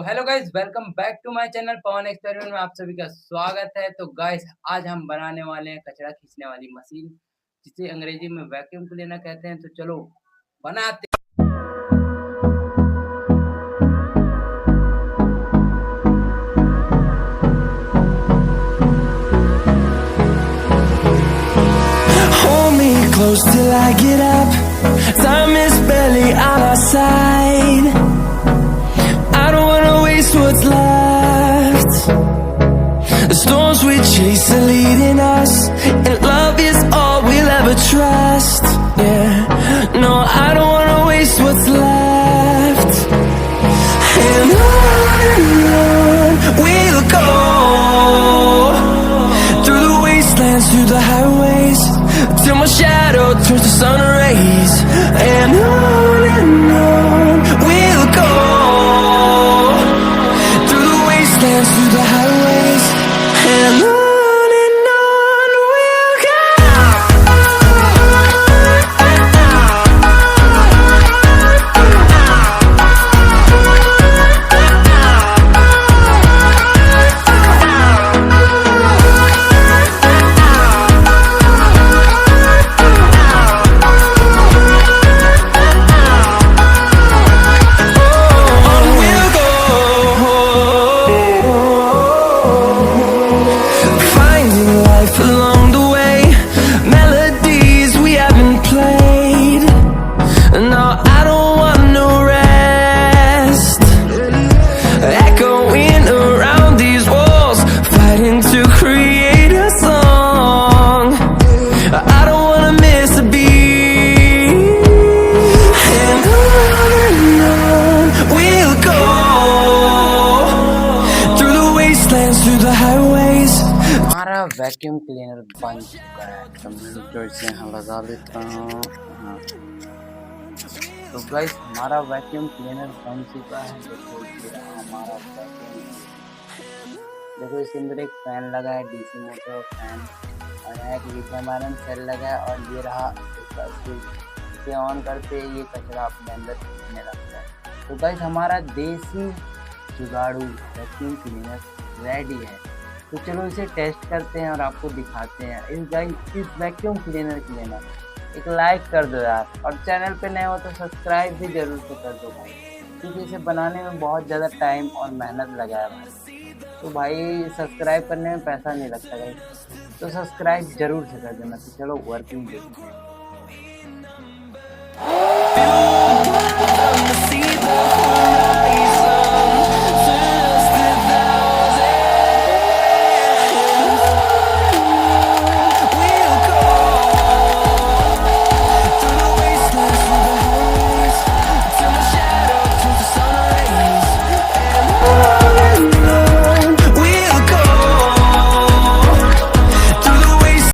Hello guys, welcome back to my channel Pawan experiment में आप सभी का स्वागत है। तो गाइस, आज हम बनाने वाले हैं कचरा खींचने वाली मशीन, जिसे अंग्रेजी में वैक्यूम क्लीनर कहते हैं। तो चलो बनाते Hold me close till I get up. Time is barely on our side. I don't wanna waste what's left. The storms we chase are leading us, and love is all we'll ever trust. Yeah, no, I don't wanna waste what's left. And on we'll go, through the wastelands, through the highways, till my shadow turns to sun rays. And on we'll go, through the wastelands, through the highways, and on we'll go. Along the way, melodies we haven't played. No, I don't want no rest. Echoing around these walls, fighting to create a song. I don't wanna miss a beat. And on we'll go, through the wastelands, through the highways. हमारा vacuum cleaner बन चुका है। तो मैं तो इसे यहाँ लगा लेता हूँ। तो गाइस, हमारा वैक्यूम क्लीनर बन चुका है। देखो ये रहा हमारा वैक्यूम। देखो इसके अंदर एक फैन लगा है, डीसी मोटर फैन, और यहाँ एक लिथियम आयरन सेल लगा है, और ये रहा इसका स्विच। इसे ऑन करते ये कचरा अपने अंदर खींचने लगता है। तो गाइस, हमारा देसी जुगाड़ू वैक्यूम क्लीनर रेडी है। तो चलो इसे टेस्ट करते हैं और आपको दिखाते हैं। इस वैक्यूम क्लीनर के लिए ना एक लाइक कर दो यार, और चैनल पे नए हो तो सब्सक्राइब भी जरूर से कर दो भाई, क्योंकि इसे बनाने में बहुत ज़्यादा टाइम और मेहनत लगा है भाई। तो भाई सब्सक्राइब करने में पैसा नहीं लगता भाई, तो सब्सक्राइब जरूर से कर देना। तो चलो वर्किंग देखते हैं।